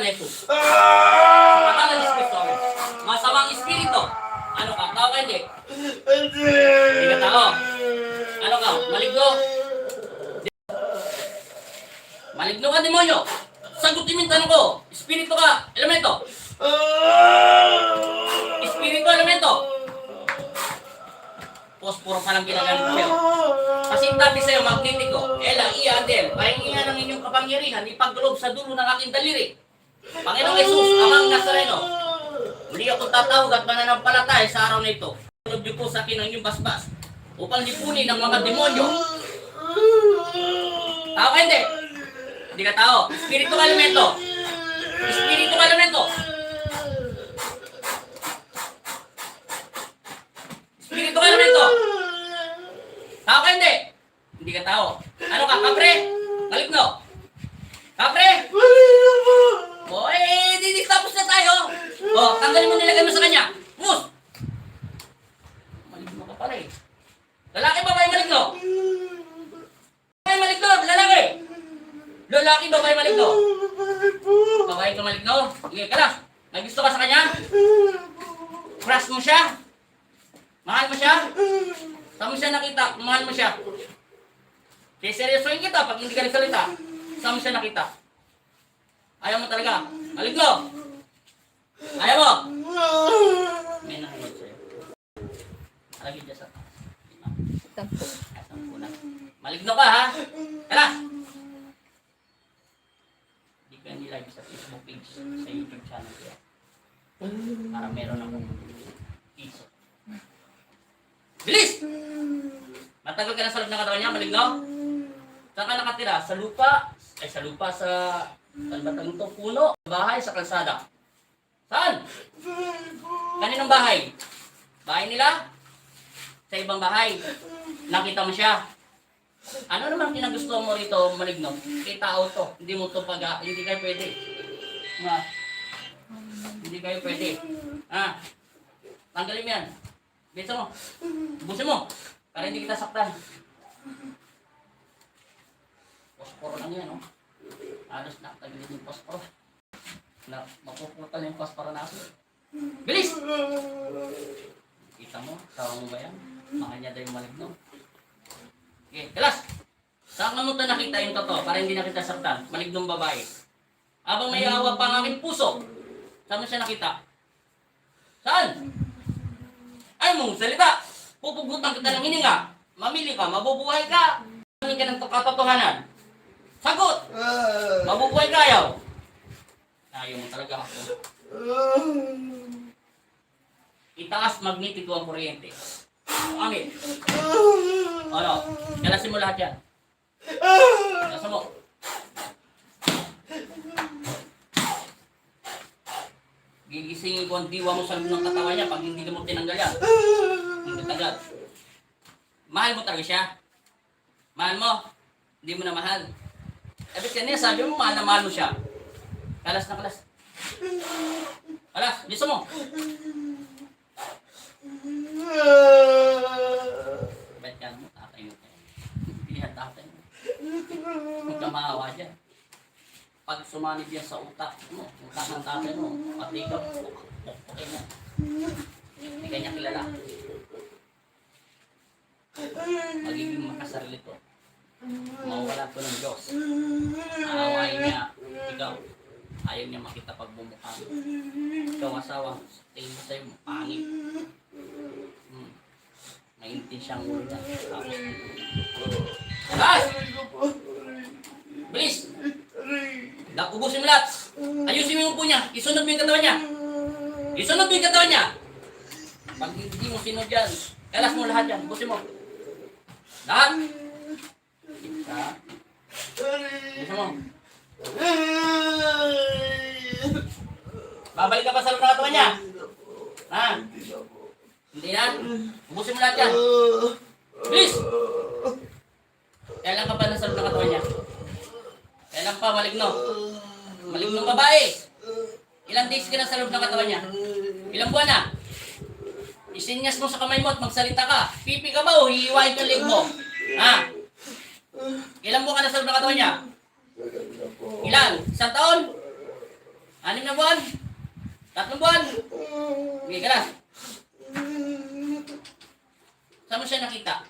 ni Jesus. Sa pangalan ni Kristo. Masamang espiritu. Ano ka? Tao ka hindi? Hindi ka tao. Ano ka? Maligno? Maligno ka, demonyo. Sagutin mo yung tanong ko. Espiritu ka. Elemento. Espiritu, elemento. Posporo pa lang ginagamit ko sa'yo. Kasi tabi sa'yo, magnetiko. Ela, iya, Adel. Pahingi ng inyong kapangyarihan, ipaglob sa dulo ng aking daliri. Panginoong Jesus, Amang Nazareno. Muli ako tatawag at mananampalataya sa araw na ito. Tulog niyo po sa akin ang inyong basbas upang lipunin ng mga demonyo. Tao ka hindi? Hindi ka tao. Espiritu ka elemento. Espiritu ka elemento. Espiritu ka elemento. Tao ka hindi? Hindi ka tao. Ano ka? Kapre? Maligno? Kapre? O, di tapos na tayo. O, tanggalin mo nilagay mo sa kanya. Mus! Maligno ka pala eh. Lalaki ba kayo maligno? Babae maligno, lalaki. Lalaki ba kayo maligno? Babae ka maligno? Sige, kalas. May gusto ka sa kanya? Crush mo siya? Mahal mo siya? Saan mo siya nakita? Mahal mo siya? Kaya seryosoin kita pag hindi ka nagsalita. Saan mo siya nakita? Ayaw mo talaga? Maligno! Ayaw mo! May nakinig sa'yo. Alagin dyan sa taas. 10 na. Maligno ka ha? Tara! Hindi ka nilagay sa Facebook page, sa YouTube channel ko. Para meron akong piso. Bilis! Matagal ka na sa loob ng katawan niya, maligno? Saan ka nakatira? Sa lupa? Ay, sa lupa sa... Saan ba tawag ito? Puno? Bahay sa kalsada? Saan? Kaninong bahay? Bahay nila? Sa ibang bahay? Nakita mo siya? Ano naman kinagusto mo rito, maligno? Kay tao to. Hindi mo to hindi kayo pwede. Ha? Hindi kayo pwede. Ha? Tanggalin mo yan. Bisa mo. Busin mo. Para hindi kita saktan. Posporo lang yan, oh. Alos na, tagilid yung posporo. Na, mapuputal yung posporo na ako. Bilis! Kita mo, tawa mo ba yan? Makanya daw yung maligno. Okay, kalas! Saan ka mo ito nakita yung totoo para hindi na kita saktan? Malignong babae. Habang may awa pa ang aking puso, saan mo siya nakita? Saan? Ay mong salita! Pupugutan kita ng hininga. Mamili ka, mabubuhay ka. Hindi ka ng katotohanan. Sagot! Mabubuhay ka ayaw. Ayaw mo talaga ako. Itaas magnetiko ang kuryente. Amin. Ano? Kalasin mo lahat yan. Kalasin mo. Gigisingin ko ang diwa mo sa loob ng katawan niya pag hindi mo tinanggal yan. Hindi tagal. Mahal mo talaga siya? Mahal mo? Hindi mo na mahal. Ebit kanina sabi mo mahal na mahal mo siya. Kalas na kalas. Kalas, bisa mo. Bet ka mo, tatay mo kayo. Pilihan tatay mo. Huwag ka maawa dyan. Pag sumanib yan sa utak mo, utak ng tatay mo, pati ka, okay na. Hindi kanya kilala. Magiging makasarili to. Mawala to ng Diyos. Aawain niya, ikaw. Ayaw niya makita pagbumukha mo. Ikaw asawa, tingin mo sa'yo, pangit. Maintin siyang ulo niya. Tapos, lakas! Bilis! Ubusin mo lahat! Ayusin mo yung upo niya. Isunod mo yung katawan niya. Isunod mo yung katawan niya. Pag hindi mo sinod yan, kalas mo lahat yan. Ubusin mo. Lahat! Isa. Ubusin mo. Babalik ka pa sa loob ng katawan niya. Ha? Hindi na? Ubusin mo lahat yan. Bilis! Kailan ka pa nasa loob ng katawan niya? Kailan pa, maligno? Malignong babae. Ilang days ka na sa loob ng katawan niya? Ilang buwan na? Isinyas mo sa kamay mo at magsalita ka. Pipi ka ba o hihiwain yung leg mo? Ha? Ilang buwan ka na sa loob ng katawan niya? Ilan? 1 taon? 6 na buwan. 3 buwan. Sige, ka na. Saan mo siya nakita?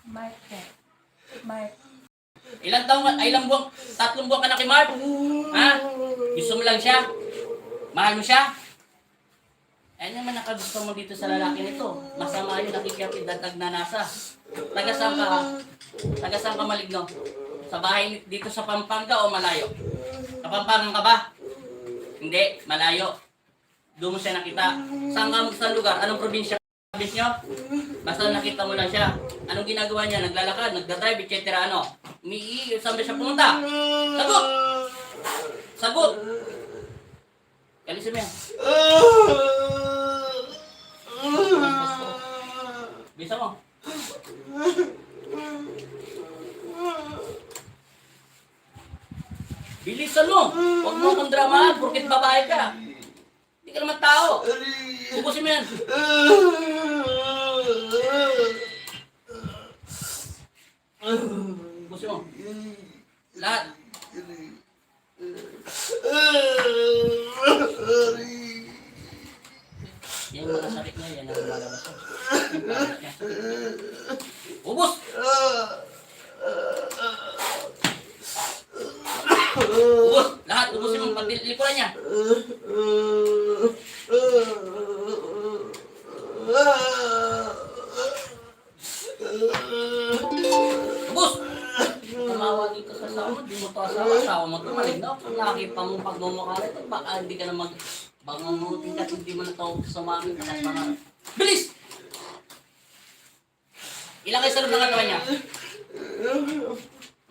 Mark po. Mark. Ilang taon, ay ilang buwan, 3 buwan ka na kay Mark? Ha? Gusto mo lang siya? Mahal mo siya? Ano naman nakagusto mo dito sa lalaki nito? Masama yun, nakikipid at nagnanasa. Taga saan ka? Taga saan ka maligno? Sa bahay dito sa Pampanga o malayo? Kapampangan ka ba? Hindi, malayo. Doon mo siya nakita. Saan ka mo sa lugar? Anong probinsya? Probinsya nyo? Basta nakita mo lang siya. Anong ginagawa niya? Naglalakad, nagdadrive, etc. Ano? Saan ba siya pumunta? Sagot! Sagot! Kalisin mo yan. Bisa mo. Bilisan mo. Huwag mo akong drama, porket babae ka. Hindi ka naman tao. Ubusin mo yan. Ubusin mo. Lahat. Yung mga sakit niya, yan ang lumalabas. Ubus! Ubus! Lahat, ubusin mo paglikuran niya. Ubus! Tumawa dito sa asawa mo, di mo to asawa mo to, maligno. Laki pa mong pagmumukha ito, baka hindi ka na bangungutin ka, hindi mo na ito sumaming ka sa mga. Bilis! Ilang kayo sa loob ng katawan niya?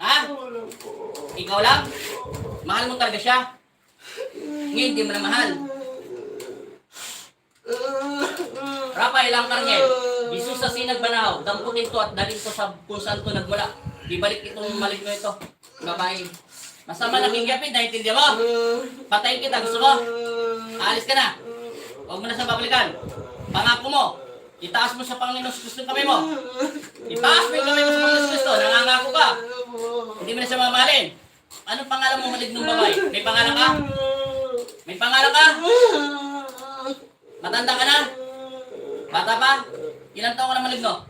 Ha? Ikaw lang? Mahal mo talaga siya? Ngayon, hindi mo na mahal. Rapa, ilang karnye? Jesus sa sinagbanaw, damputin to at dalhin to sa kung saan to nagmula. Ibalik itong maligno ito. Babae. Masama na kinggapit, naiintindihan mo? Patayin kita, gusto mo? Aalis ka na. Huwag mo na siya babalikan. Pangako mo. Itaas mo sa Panginoon Kristo kamay mo. Itaas mo yung kamay mo sa Panginoon Kristo. Nangangako ka. Hindi mo na siya mamahalin. Anong pangalan mo malignong babae? May pangalan ka? May pangalan ka? Matanda ka na? Bata pa? Ilang taon ka na maligno?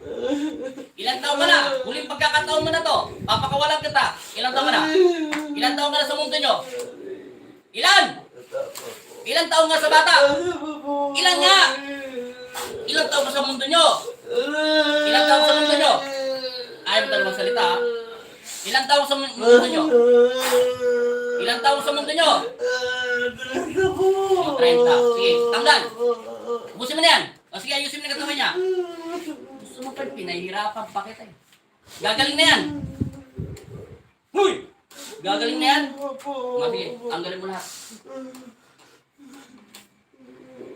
Ilang taon ka na? Huling pagkakataon mo na to. Papakawalan kita. Ilang taon ka na? Ilang taon ka na sa mundo nyo? Ilan? Ilang taon nga sa bata? Ilan nga? Ilang taon ka sa mundo nyo? Ilang taon sa mundo nyo? Ayaw mo talagang magsalita, ha? Ilang taon sa mundo nyo? Ilang taon sa mundo nyo? 30. Sige, tanggal. Ubusin mo na yan. O sige, ayusin mo na katawan niya. Gusto mo pa, pinahirapan pa kita eh. Gagaling na yan. Huy! Gagaling na yan. Sige, tanggalin mo lahat.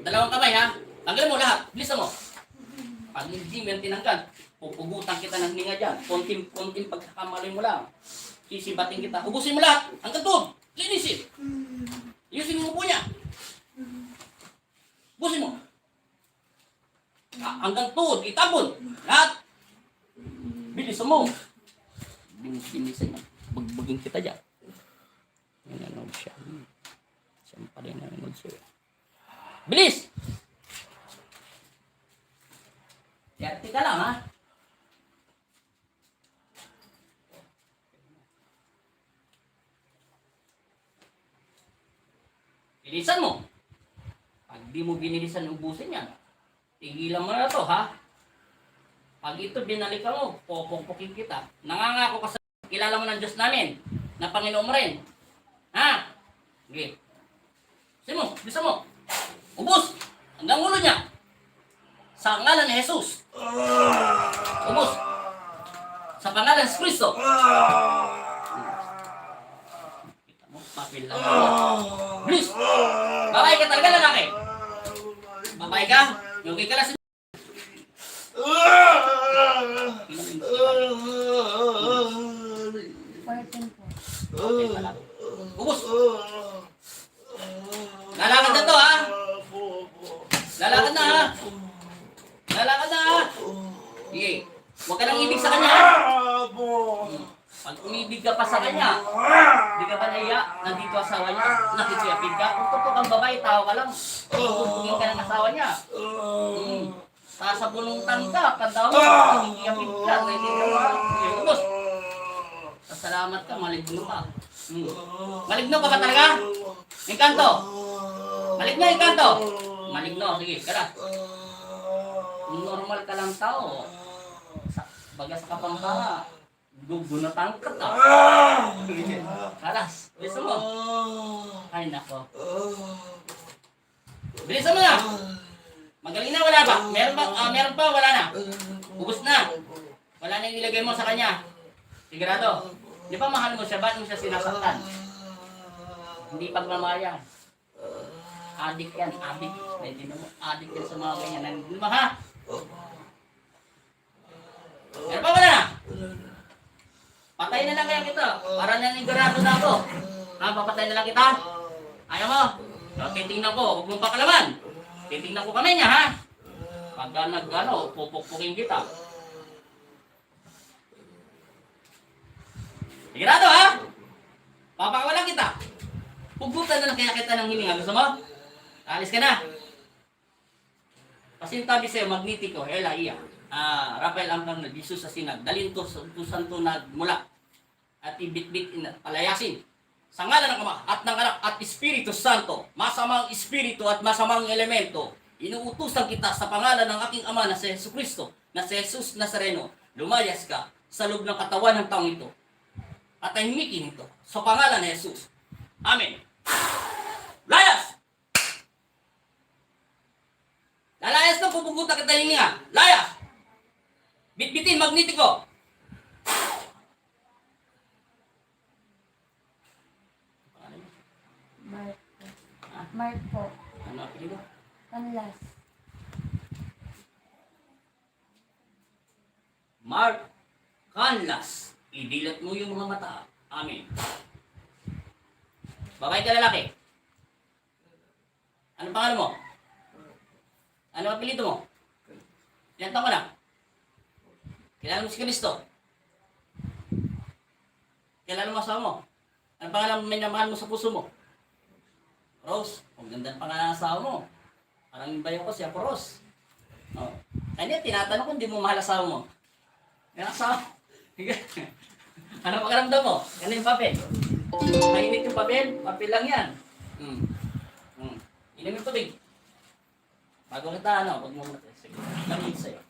Dalawang kamay, ha? Tanggalin mo lahat. Bilisan mo. Pag hindi mo yan tinanggal, pupugutan kita ng ninga dyan. Konting pagkakamali mo lang. Sisibating kita. Ubusin mo lahat. Hanggang doon. Linisin. Ayusin mo po niya. Ubusin mo. Hanggang tuhod, itabon. Lahat. Bilisan mo. Bilisan mo. Bagbagin kita dyan. Nanonood siya. Saan pa rin nanonood siya. Bilis! Yati ka lang, ha? Bilisan mo. Pag di mo binilisan, ubusin yan. Tigilan mo na to, ha? Pag ito binalikan mo, popok-pokin kita. Nangangako ka sa kilala mo ng Diyos namin, na Panginoon mo rin. Ha? Okay. Bilisan mo, bilisan mo. Ubus! Hanggang ulo niya. Sa ngalan ni Jesus. Ubus. Sa pangalan ni Kristo. Kita mo, papel lang. Bilis! Babae ka talaga, lalaki. Babae ka? Yogi ka na si... Parting po. Okay, malaki. Ubus! Lalakad na to, ha? Lalakad na, ha? Lalakad na, ha? Sige. Huwag ka nang ibig sa kanya, ha? Pag umibig ka pa sa kanya, di ka ba naiya? Nandito asawa niya, nakikiyapid ka. Kung totoo kang babae, tao ka lang. Tutugin ka ng asawa niya. Sasabulutan ka, kanda mo, nakikiyapid ka. Naiintindihan mo, ubos. Pasalamat ka, maligno ka. Maligno ka ba talaga? Engkanto? Maligno, engkanto? Maligno, sige, kala. Normal ka lang tao. Baga sa Kapampangan, gugunatan ka ta. Kalas, bilisan mo. Ay, nako. Bilisan mo na. Magaling na, wala ba? Meron pa, wala na. Ubus na. Wala na yung nilagay mo sa kanya. Sigurado. Di ba mahal mo siya? Ba't mo siya sinasaktan? Hindi pagmamaya. Adik yan, adik. Hindi mo, adik yan sa mga ganyan. Hindi mo, ha? Meron pa wala na? Patay na lang kaya kita. Para nanigurado na ako. Ha, papatay na lang kita? Ayaw mo? So, titingnan ko. Huwag mong pakalaman. Titingnan ko kami niya, ha? Pagka nag-ano, pupukpukin kita. Sigurado, ha? Papakawalan kita. Pugutan na lang kaya kita ng hininga. Gusto mo? Alis ka na. Pasintabi sa'yo, magnetiko, hela, iya. Rafael Amgang na Jesus sa sinag, dalhin to sa tunad mula at ibitbit palayasin sa ngalan ng Ama at ng Anak at Espiritu Santo, masamang espiritu at masamang elemento, inuutusan kita sa pangalan ng aking Ama na si Jesucristo, na si Jesus Nazareno, lumayas ka sa loob ng katawan ng taong ito at tahimikin ito sa pangalan ni Jesus. Amen. Layas! Lalayas ka, pupugutan kita hininga. Layas! Bitbitin, magnetiko. Mark po. Mark po. Ano apelido? Canlas. Mark Canlas. Idilat mo yung mga mata. Amen. Babae ka lalaki? Ano pangalan mo? Ano apelido mo? Ilan taon ka na? Kilala mo si Kristo? Kilala mo asawa mo? Ano pangalan may namahal mo sa puso mo? Rose. Ang ganda ng pangalan ng asawa mo. Parang yung bayo ko siya po Rose. Oh. Hindi, tinatanong ko hindi mo mahal asawa mo. Yung asawa. Ano pakiramdam mo? Ano yung papel? Mainit yung papel? Papel lang yan. Inumin tubig. Bago kita, ano, huwag mo muna. Sige, namin sa'yo.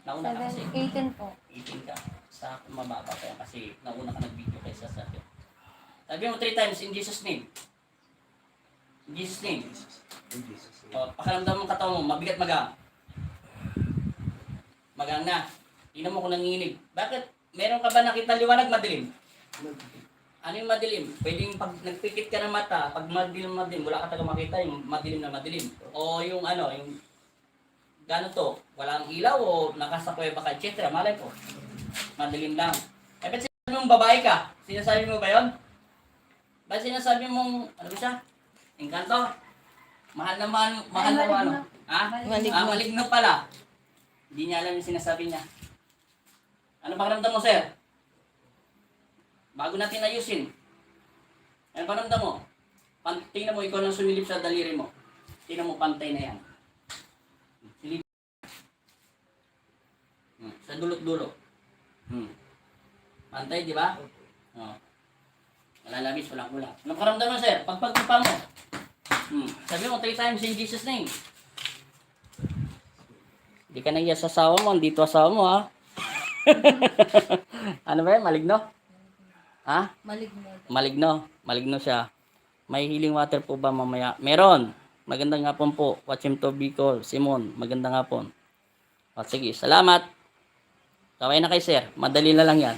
Nauna ka kasi. 18 po. 18 ka. Sa mababa pa yan kasi nauna ka nag-video kaysa sa akin. Sabi mo 3 times in Jesus' name. In Jesus' name. O, pakiramdam mong katawan mo, mabigat magang. Magang na. Tingnan mo kung nanginginig. Bakit? Meron ka ba nakita liwanag madilim? Ano yung madilim? Pwedeng pag nagpikit ka ng mata, pag madilim, wala ka taga makita yung madilim na madilim. O yung ano, yung gano'n to, walang ilaw o nakasakweba ka, etc. Malay ko. Madilim lang. Eh, ba't sinasabi mong babae ka? Sinasabi mo ba yun? Ba't sinasabi mong, ano ba siya? Engkanto? Mahal na ano? Ha? Maligno. Maligno pala. Hindi niya alam yung sinasabi niya. Ano pakiramdam mo, sir? Bago natin ayusin. Ano pakiramdam mo? Tingnan mo, ikaw nang sumilip sa daliri mo. Tingnan mo, pantay na yan. Sa dulot-dulo. Pantay, di ba? Oh. Wala labis, walang kulang. Anong karamdaman mo, sir? Pagpagpupa mo. Sabi mo 3 times in Jesus' name. Hindi ka naiya sa asawa mo. Andito asawa mo, ha? Ano ba yan? Maligno? Ha? Maligno. Maligno. Maligno siya. May healing water po ba mamaya? Meron. Magandang hapon po. Watch him to Bicol. Simon, magandang hapon. O, sige, salamat. Kaway na kay sir. Madali na lang yan.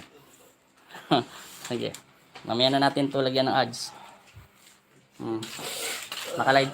Sige. Mamaya na natin to lagyan ng ads. Nakalive tayo.